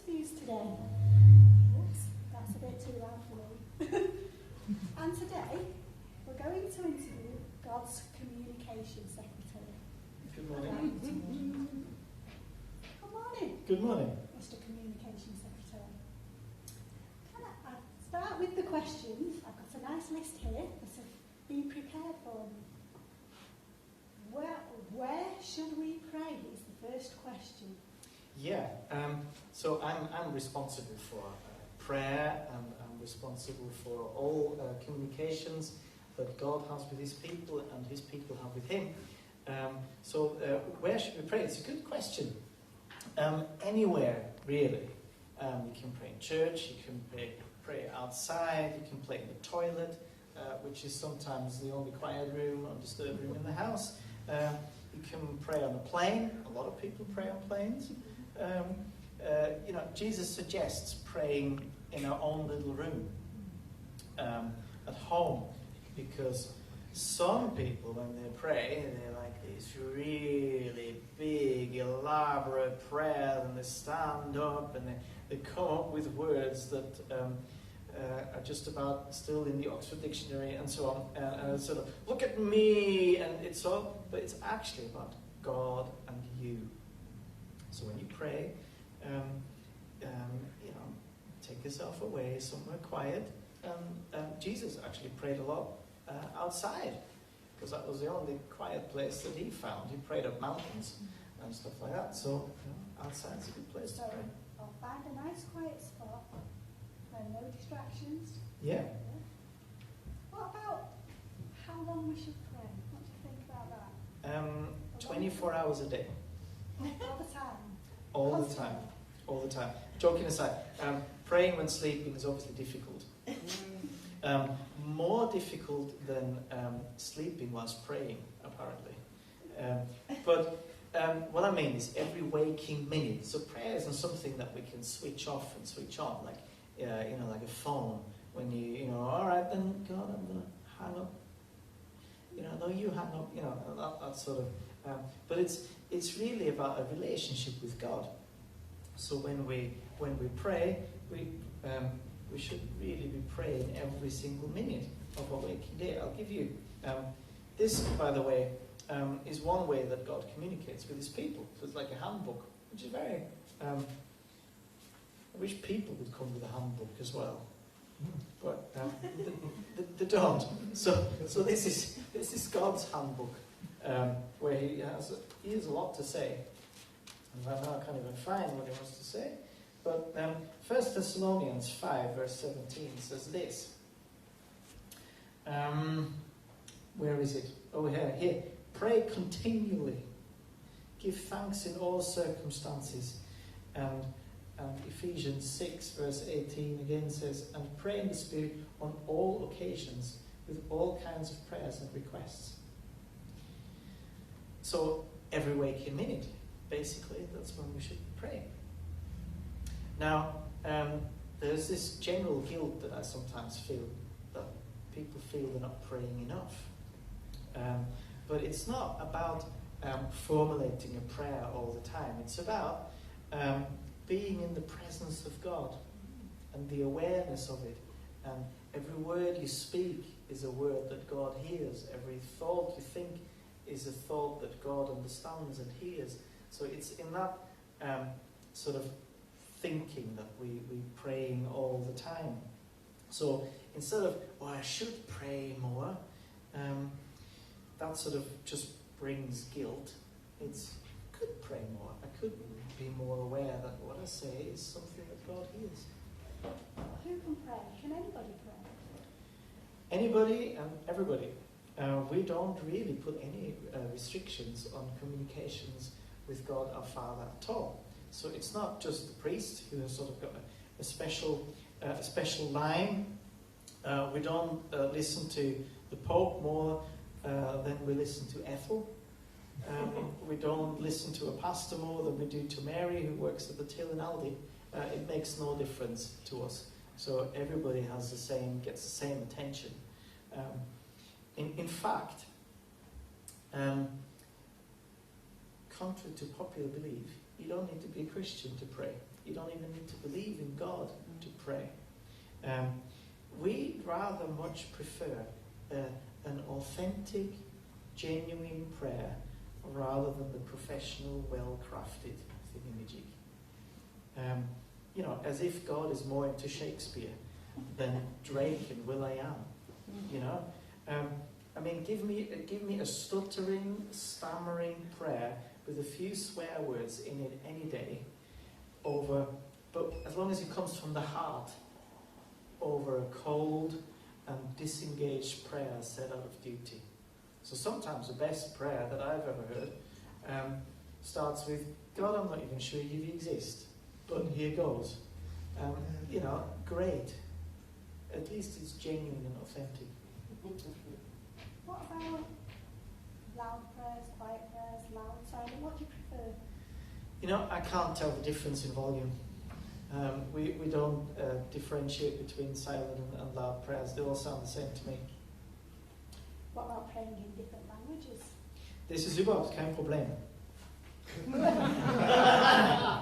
interviews today. Oops, that's a bit too loud for me. And today, we're going to interview God's Communication Secretary. Good morning. Good morning, Good morning. Mr. Communication Secretary. Can I start with the questions? I've got a nice list here, so be prepared for me. Where should we pray is the first question. Yeah, so I'm responsible for prayer, and I'm responsible for all communications that God has with His people and His people have with Him. So where should we pray? It's a good question. Anywhere, really. You can pray in church, you can pray outside, you can pray in the toilet, which is sometimes the only quiet room, undisturbed room in the house. You can pray on a plane. A lot of people pray on planes. Jesus suggests praying in our own little room at home, because some people, when they pray, they're like these really big, elaborate prayers, and they stand up and they come up with words that are just about still in the Oxford Dictionary and so on, and sort of, look at me, and it's all, but it's actually about God and you. So when you pray, take yourself away somewhere quiet. Jesus actually prayed a lot outside, because that was the only quiet place that he found. He prayed up mountains and stuff like that. So outside's a good place to pray. I'll find a nice quiet spot where no distractions. Yeah. What about how long we should pray? What do you think about that? 24 hours a day. All the time. All the time. All the time. Joking aside, praying when sleeping is obviously difficult. More difficult than sleeping whilst praying, apparently. But what I mean is every waking minute. So prayer isn't something that we can switch off and switch on, like like a phone. When all right, then God, I'm gonna hang up. No, you hang up. That sort of. But it's really about a relationship with God. So when we pray, we should really be praying every single minute of our waking day. I'll give you this, by the way, is one way that God communicates with His people. So it's like a handbook, which is very. I wish people would come with a handbook as well, but they don't. So this is God's handbook, where He has a lot to say. And right now I can't even find what He wants to say. But 1 Thessalonians 5 verse 17 says this. Where is it? Oh, here. Pray continually. Give thanks in all circumstances. And Ephesians 6 verse 18 again says, and pray in the Spirit on all occasions with all kinds of prayers and requests. So every waking minute, basically, that's when we should pray. Now, there's this general guilt that I sometimes feel, that people feel they're not praying enough. But it's not about formulating a prayer all the time. It's about being in the presence of God and the awareness of it. And every word you speak is a word that God hears. Every thought you think is a thought that God understands and hears. So it's in that sort of thinking that we praying all the time. So instead of, I should pray more, that sort of just brings guilt. It's, I could pray more. I could be more aware that what I say is something that God hears. Who can pray? Can anybody pray? Anybody and everybody. We don't really put any restrictions on communications with God our Father at all. So it's not just the priest who has sort of got a special line. We don't listen to the Pope more than we listen to Ethel. We don't listen to a pastor more than we do to Mary, who works at the till in Aldi. It makes no difference to us. So everybody gets the same attention. In fact, contrary to popular belief, you don't need to be a Christian to pray. You don't even need to believe in God to pray. We'd rather much prefer an authentic, genuine prayer rather than the professional, well-crafted thingamajig. As if God is more into Shakespeare than Drake and will.i.am. Give me a stuttering, stammering prayer with a few swear words in it any day, but as long as it comes from the heart, over a cold and disengaged prayer said out of duty. So sometimes the best prayer that I've ever heard starts with, God, I'm not even sure you exist, but here goes. Great. At least it's genuine and authentic. What about loud prayers, quiet prayers, loud, silent? What do you prefer? I can't tell the difference in volume. We don't differentiate between silent and loud prayers. They all sound the same to me. What about praying in different languages? Das ist überhaupt kein Problem.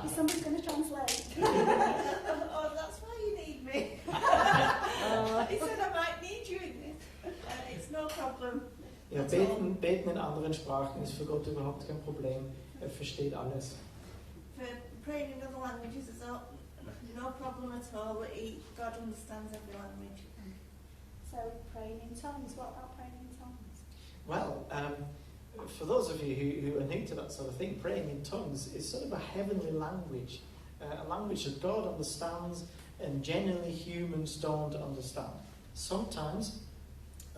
Is somebody going to translate? Oh, that's why you need me. He said I might need you in this. It's no problem. Ja, beten in anderen Sprachen ist für Gott überhaupt kein Problem. Versteht alles. For praying in other languages is no problem at all. God understands every language. So praying in tongues. What about praying in tongues? Well, for those of you who are new to that sort of thing, praying in tongues is sort of a heavenly language, a language that God understands and generally humans don't understand. Sometimes,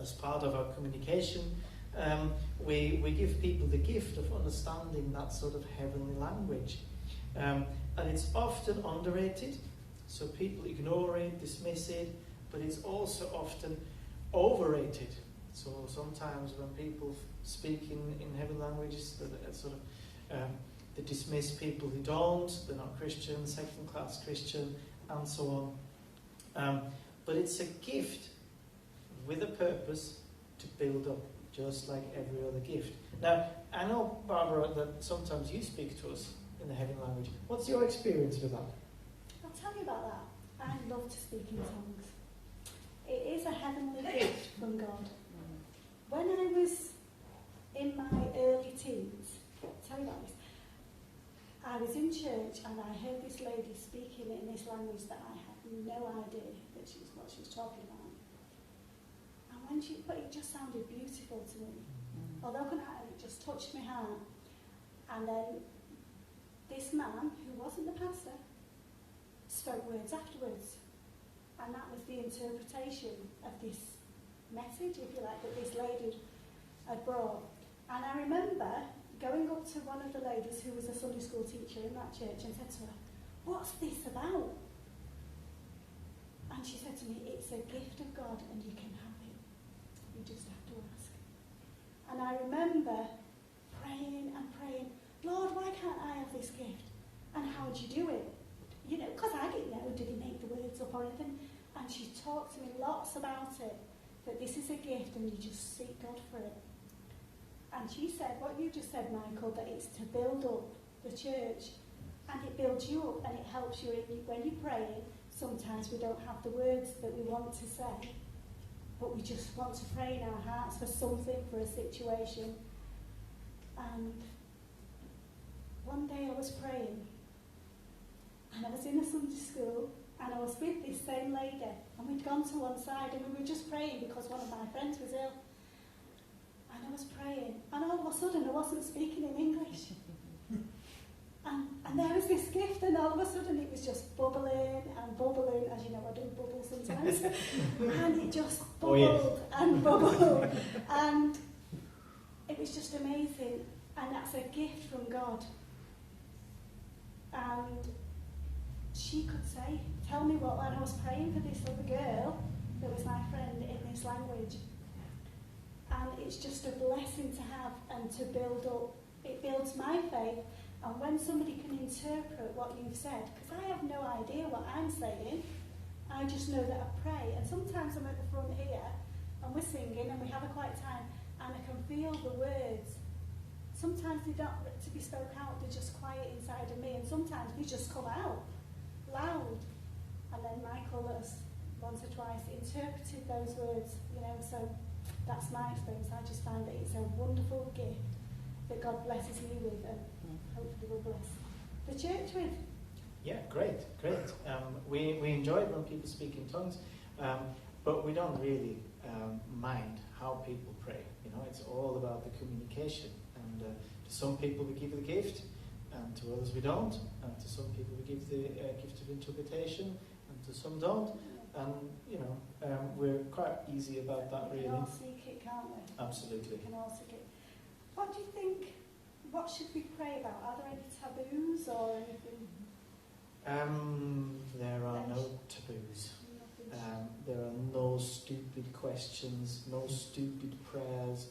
as part of our communication, we give people the gift of understanding that sort of heavenly language. And it's often underrated, so people ignore it, dismiss it, but it's also often overrated. So sometimes when people speak in heavenly languages, they dismiss people who don't, they're not Christian, second-class Christian, and so on. But it's a gift with a purpose to build up, just like every other gift. Now, I know, Barbara, that sometimes you speak to us in the heavenly language. What's your experience with that? I'll tell you about that. I love to speak in tongues. It is a heavenly gift from God. When I was in my early teens, I'll tell you about this, I was in church and I heard this lady speaking in this language that I had no idea what she was talking about. And but it just sounded beautiful to me. Although it just touched my heart. And then this man, who wasn't the pastor, spoke words afterwards. And that was the interpretation of this message, if you like, that this lady had brought. And I remember going up to one of the ladies who was a Sunday school teacher in that church and said to her, "What's this about?" And she said to me, "It's a gift of God and you can have it. You just have to ask." And I remember praying and praying, "Lord, why can't I have this gift? And how would you do it?" Because I didn't know, did he make the words up or anything? And she talked to me lots about it, that this is a gift and you just seek God for it. And she said, what you just said, Michael, that it's to build up the church. And it builds you up and it helps you when you're praying. Sometimes we don't have the words that we want to say, but we just want to pray in our hearts for something, for a situation. And one day I was praying, and I was in a Sunday school, and I was with this same lady, and we'd gone to one side, and we were just praying because one of my friends was ill. And I was praying, and all of a sudden I wasn't speaking in English. And there was this gift, and all of a sudden it was just bubbling and bubbling, as you know, I do bubble sometimes. And it just bubbled and bubbled. And it was just amazing. And that's a gift from God. And she could tell me what, when I was praying for this other girl that was my friend in this language. And it's just a blessing to have and to build up. It builds my faith. And when somebody can interpret what you've said, because I have no idea what I'm saying, I just know that I pray. And sometimes I'm at the front here, and we're singing, and we have a quiet time, and I can feel the words. Sometimes they don't to be spoke out, they're just quiet inside of me, and sometimes they just come out. loud. And then Michael has once or twice interpreted those words, so that's my experience. I just find that it's a wonderful gift that God blesses me with and hopefully will bless the church with. Yeah, great. We enjoy it when people speak in tongues, but we don't really mind how people pray. It's all about the communication. And to some people we give the gift, and to others we don't. And to some people we give the gift of interpretation, and to some don't. And we're quite easy about that, really. We can all seek it, can't we? Absolutely. We can all seek it. What do you think? What should we pray about? Are there any taboos or anything? There are no taboos. There are no stupid questions, no stupid prayers.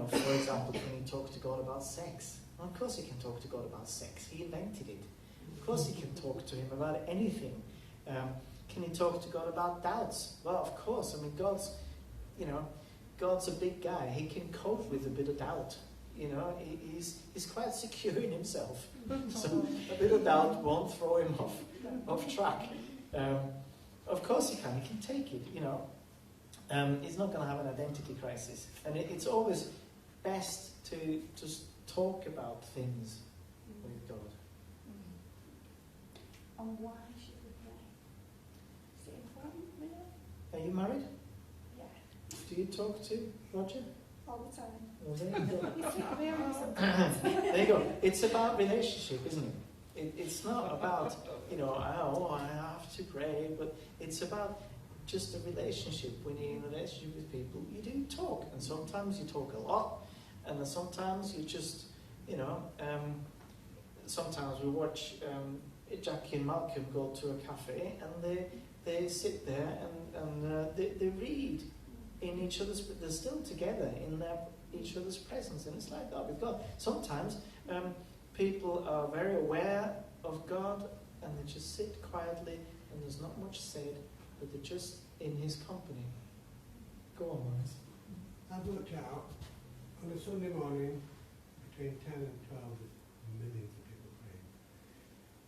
For example, can you talk to God about sex? Well, of course you can talk to God about sex. He invented it. Of course you can talk to him about anything. Can you talk to God about doubts? Well, of course. I mean, God's a big guy. He can cope with a bit of doubt. He's quite secure in himself. So a bit of doubt won't throw him off track. Of course he can. He can take it, He's not going to have an identity crisis. And it's always best to just talk about things with God. And why should we pray? Is it important, really? Are you married? Yeah. Do you talk to Roger? All the time. Well, there you go. It's not really sometimes. There you go. It's about relationship, isn't it? It's not about, I have to pray, but it's about just a relationship. When you're in a relationship with people, you do talk. And sometimes you talk a lot, and then sometimes you just, sometimes we watch Jackie and Malcolm go to a cafe, and they sit there and they read in each other's, they're still together in each other's presence, and it's like that with God. Sometimes people are very aware of God, and they just sit quietly, and there's not much said, but they're just in his company. Go on, Maurice. I've worked out on a Sunday morning between 10 and 12 there's millions of people praying.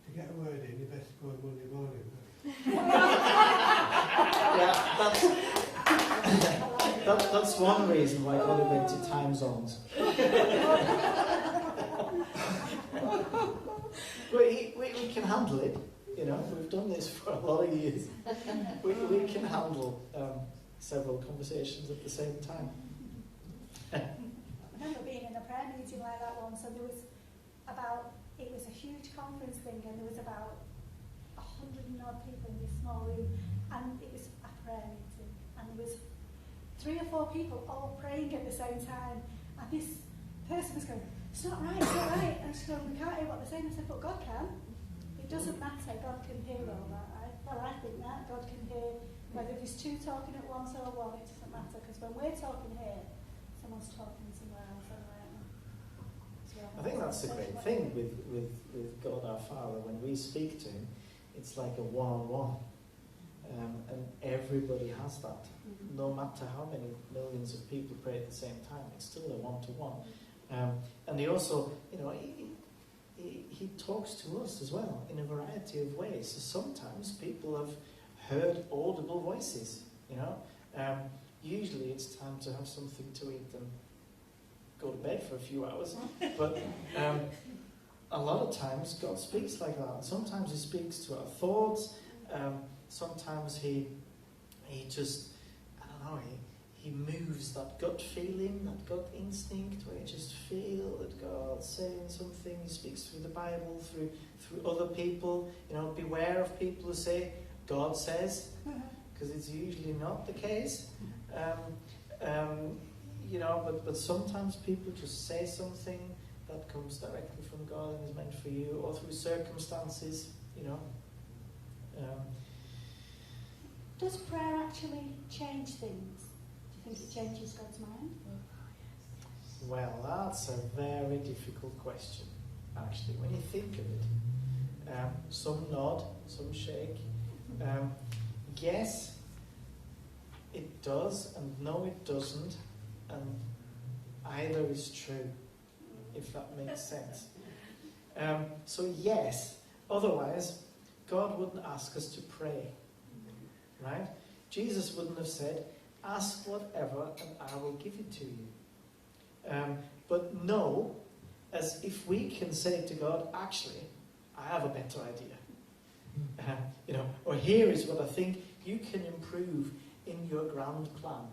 To get a word in, you best go on Monday morning. Yeah, that's one reason why God invented time zones. We can handle it, we've done this for a lot of years. We can handle several conversations at the same time. I remember being in a prayer meeting like that once, and it was a huge conference thing, and there was about 100 and odd people in this small room, and it was a prayer meeting, and there was 3 or 4 people all praying at the same time, and this person was going, it's not right, and she's going, we can't hear what they're saying. I said, but God can. It doesn't matter, God can hear all that. I think that God can hear whether there's 2 talking at once or 1, it doesn't matter, because when we're talking here, someone's talking somewhere else. I think that's the great thing with God our Father. When we speak to him, it's like a one-on-one. And everybody has that. No matter how many millions of people pray at the same time, it's still a one-to-one. And he also, he talks to us as well in a variety of ways. So sometimes people have heard audible voices, Usually it's time to have something to eat and go to bed for a few hours. But a lot of times God speaks like that. Sometimes he speaks to our thoughts. Sometimes he just, he moves that gut feeling, that gut instinct, where you just feel that God's saying something. He speaks through the Bible, through other people. Beware of people who say, God says, because it's usually not the case. But sometimes people just say something that comes directly from God and is meant for you, or through circumstances, Does prayer actually change things? Do you think it changes God's mind? Well, that's a very difficult question, actually, when you think of it. Some nod, some shake. Yes, it does, and no, it doesn't, and either is true, if that makes sense. So yes, Otherwise, God wouldn't ask us to pray, right? Jesus wouldn't have said, ask whatever and I will give it to you. But no, as if we can say to God, actually, I have a better idea. Or here is what I think you can improve in your grand plan.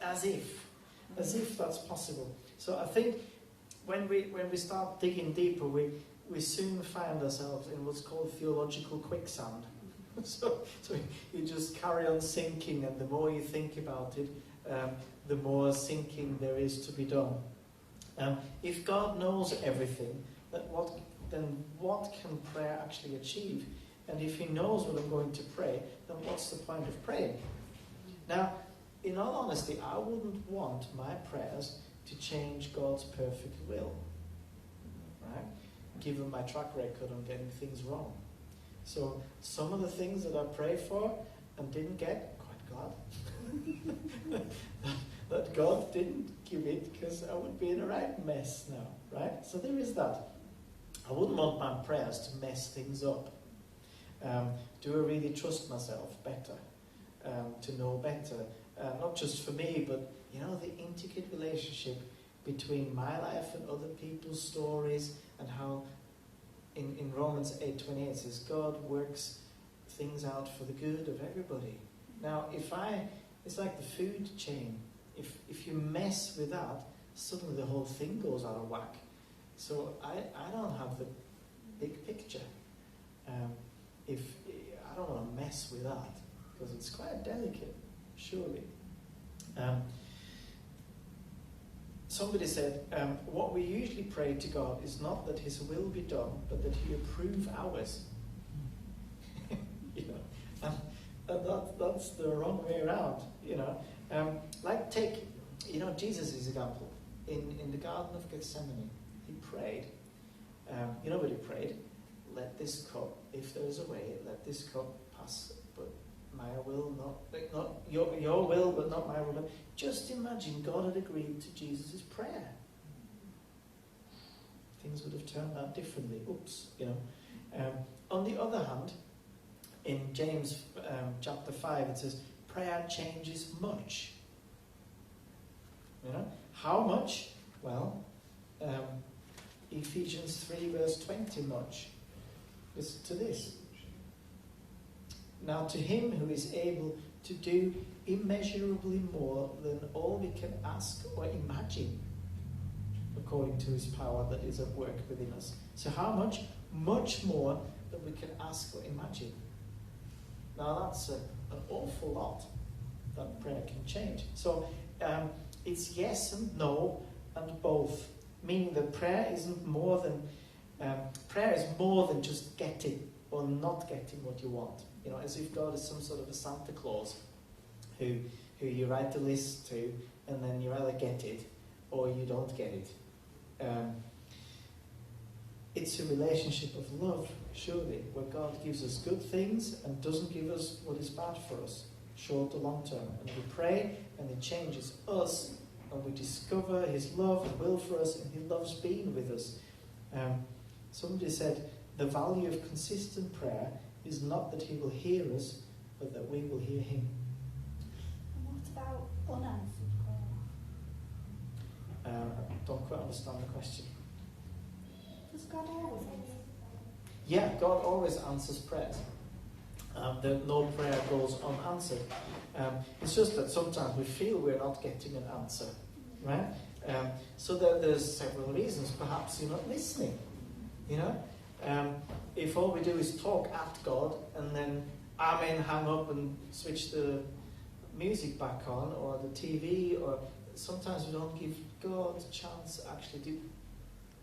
As if that's possible. So I think when we start digging deeper, we soon find ourselves in what's called theological quicksand. So you just carry on sinking, and the more you think about it, the more sinking there is to be done. If God knows everything, then what can prayer actually achieve? And if He knows what I'm going to pray, then what's the point of praying? Now, in all honesty, I wouldn't want my prayers to change God's perfect will, right? Given my track record on getting things wrong. So some of the things that I prayed for and didn't get, quite glad that God didn't give it, because I would be in a right mess now, right? So there is that. I wouldn't want my prayers to mess things up. Do I really trust myself better? To know better? Not just for me, but the intricate relationship between my life and other people's stories, and how in Romans 8:28 it says God works things out for the good of everybody. Now, it's like the food chain. If you mess with that, suddenly the whole thing goes out of whack. So I don't have the big picture. If I don't want to mess with that, because it's quite delicate, surely. Somebody said, what we usually pray to God is not that His will be done, but that He approve ours. And that's the wrong way around. Like take, Jesus' example in the Garden of Gethsemane. He prayed. What he prayed? Let this cup, if there is a way, let this cup pass, but my will not your will, but not my will. Just imagine God had agreed to Jesus' prayer. Things would have turned out differently. Oops, On the other hand, in James chapter 5, it says, prayer changes much. How much? Well, Ephesians 3 verse 20 much. Listen to this. Now to Him who is able to do immeasurably more than all we can ask or imagine, according to His power that is at work within us. So how much? Much more than we can ask or imagine. Now that's an awful lot that prayer can change. So it's yes and no and both, meaning that prayer isn't more than prayer is more than just getting or not getting what you want. As if God is some sort of a Santa Claus who you write the list to, and then you either get it or you don't get it. It's a relationship of love, surely, where God gives us good things and doesn't give us what is bad for us, short or long term. And we pray, and it changes us, and we discover His love and will for us, and He loves being with us. Somebody said, the value of consistent prayer is not that He will hear us, but that we will hear Him. And what about unanswered prayer? I don't quite understand the question. Does God always answer? Yeah, God always answers prayers. No prayer goes unanswered. It's just that sometimes we feel we're not getting an answer, right? So there's several reasons. Perhaps you're not listening, If all we do is talk at God and then amen, hang up and switch the music back on, or the TV, or sometimes we don't give God a chance actually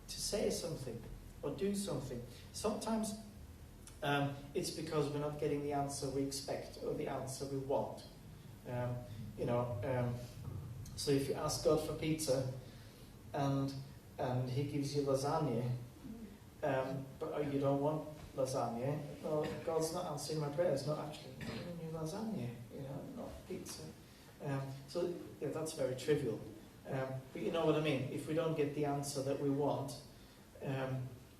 to say something or do something. Sometimes it's because we're not getting the answer we expect or the answer we want. So if you ask God for pizza and He gives you lasagna, but you don't want lasagna, well, God's not answering my prayers, not actually giving you lasagna, not pizza. So that's very trivial. But you know what I mean? If we don't get the answer that we want,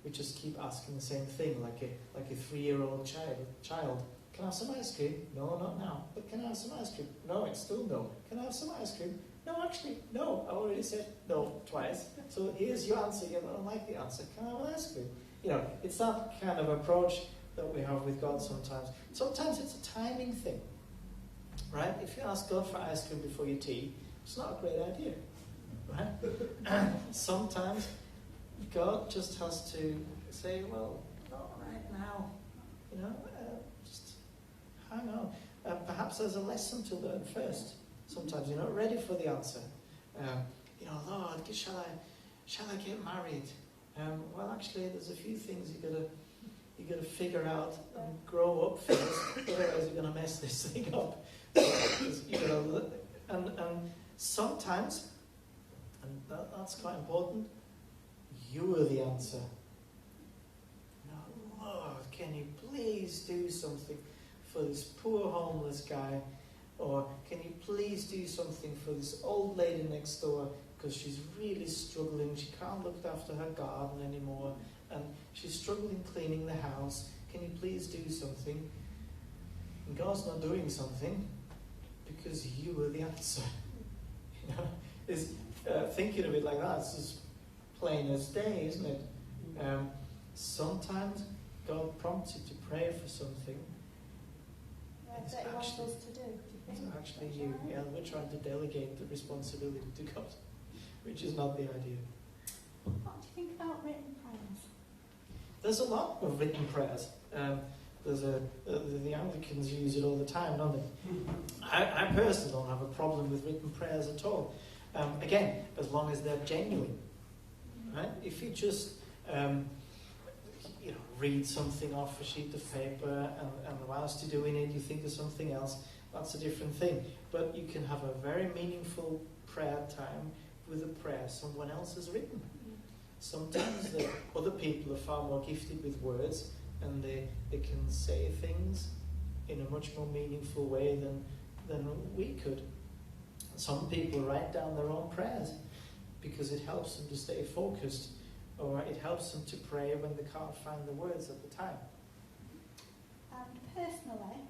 we just keep asking the same thing, like a 3-year-old child. Can I have some ice cream? No, not now. But can I have some ice cream? No, it's still no. Can I have some ice cream? No, actually, no. I already said no twice. So here's your answer. You don't like the answer. Can I have an ice cream? You know, it's that kind of approach that we have with God sometimes. Sometimes it's a timing thing, right? If you ask God for ice cream before your tea, it's not a great idea, right? Sometimes God just has to say, well, not right now, you know, just hang on. Perhaps there's a lesson to learn first. Sometimes you're not ready for the answer. You know, Lord, shall I get married? Well, actually, there's a few things you got to figure out and grow up first. Otherwise, you're going to mess this thing up. And sometimes, and that's quite important, you are the answer. No, Lord, can you please do something for this poor homeless guy? Or can you please do something for this old lady next door because she's really struggling, she can't look after her garden anymore, and she's struggling cleaning the house. Can you please do something? And God's not doing something because you were the answer. You know, is thinking of it like that, it's just plain as day, isn't it? Sometimes God prompts you to pray for something. That's what He wants us to do. It's actually you. Yeah, we're trying to delegate the responsibility to God, which is not the idea. What do you think about written prayers? There's a lot of written prayers. The Anglicans use it all the time, don't they? I personally don't have a problem with written prayers at all. Again, as long as they're genuine, right? If you just read something off a sheet of paper and whilst you're doing it you think of something else, that's a different thing. But you can have a very meaningful prayer time with a prayer someone else has written. Sometimes the other people are far more gifted with words and they can say things in a much more meaningful way than we could. Some people write down their own prayers because it helps them to stay focused, or it helps them to pray when they can't find the words at the time. And personally,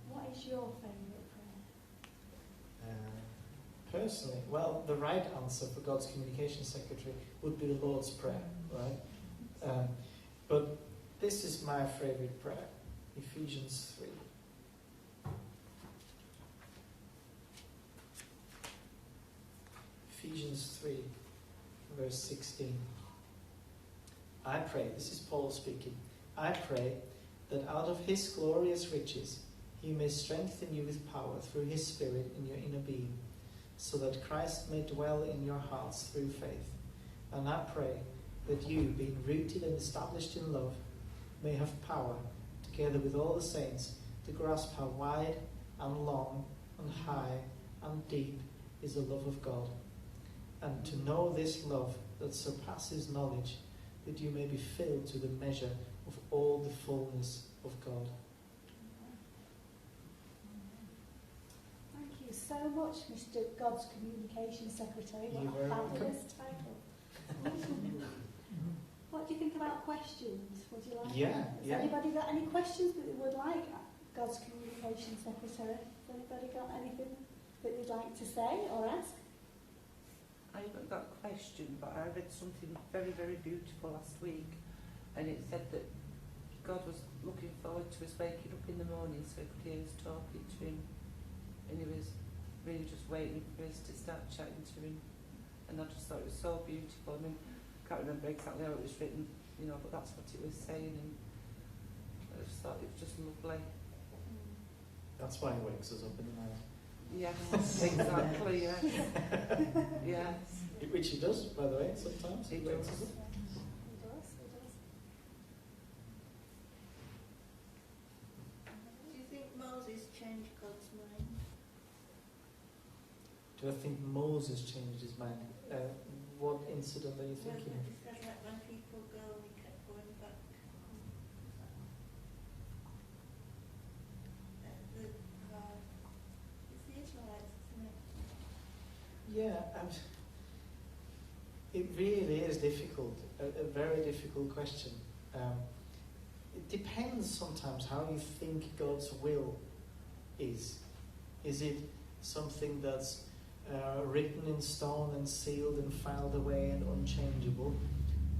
what is your favourite prayer? Personally, well, the right answer for God's communication secretary would be the Lord's Prayer, right? But this is my favourite prayer, Ephesians 3. Ephesians 3, verse 16. I pray, this is Paul speaking, I pray that out of His glorious riches He may strengthen you with power through His Spirit in your inner being, so that Christ may dwell in your hearts through faith. And I pray that you, being rooted and established in love, may have power, together with all the saints, to grasp how wide and long and high and deep is the love of God, and to know this love that surpasses knowledge, that you may be filled to the measure of all the fullness of God. Thank you so much, Mr. God's Communication Secretary. What You're a very fabulous title. What do you think about questions? Would you like? Yeah, Has yeah. anybody got any questions that they would like? God's Communication Secretary. Has anybody got anything that you'd like to say or ask? I haven't got a question, but I read something very, very beautiful last week, and it said that God was looking forward to us waking up in the morning so He could hear us talking to Him, and He was really just waiting for us to start chatting to Him, and I just thought it was so beautiful. I mean, I can't remember exactly how it was written, but that's what it was saying, and I just thought it was just lovely. That's why He wakes us up in the night. Yes, exactly, yes. Yes. Which He does, by the way, sometimes. He wakes us up. He does, he does. Do you think Moses changed God's mind? Do I think Moses changed his mind? What incident are you thinking of? It says like when people go, he kept going back. It's the Israelites, isn't it? Yeah, It really is difficult, a very difficult question. It depends sometimes how you think God's will is. Is it something that's written in stone and sealed and filed away and unchangeable?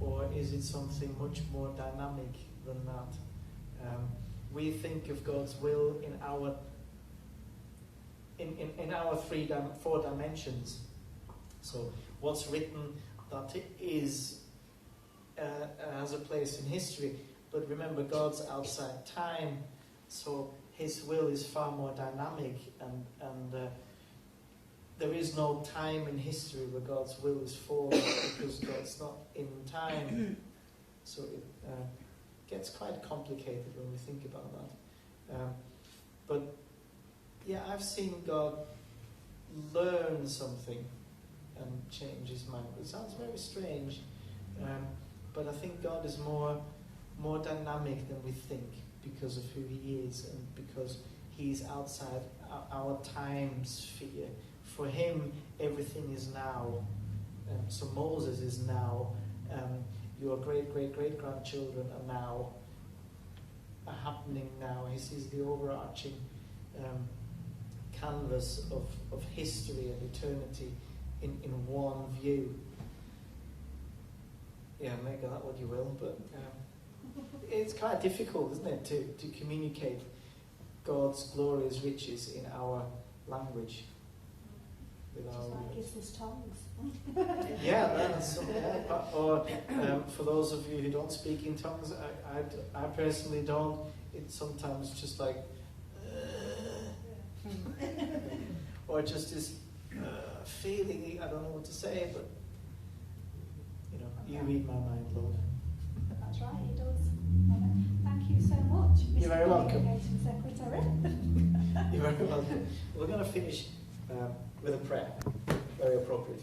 Or is it something much more dynamic than that? We think of God's will in our four dimensions. So what's written, that it is has a place in history. But remember, God's outside time, so His will is far more dynamic, and there is no time in history where God's will is formed because God's not in time. So it gets quite complicated when we think about that. But yeah, I've seen God learn something and change His mind. It sounds very strange, but I think God is more dynamic than we think because of who He is and because He's outside our time sphere. For Him, everything is now. So Moses is now. Your great-great-great-grandchildren are now. Are happening now. He sees the overarching canvas of history and eternity in one view. Yeah, make of that what you will, but it's quite difficult, isn't it, to communicate God's glorious riches in our language. Just like gives us tongues. Yeah, that's or for those of you who don't speak in tongues, I personally don't. It's sometimes just like, or just this feeling. I don't know what to say, but you read my mind, Lord. That's right, He does. Thank you so much, Mr. You're very welcome. Communication Secretary. You're very welcome. We're going to finish with a prayer, very appropriate.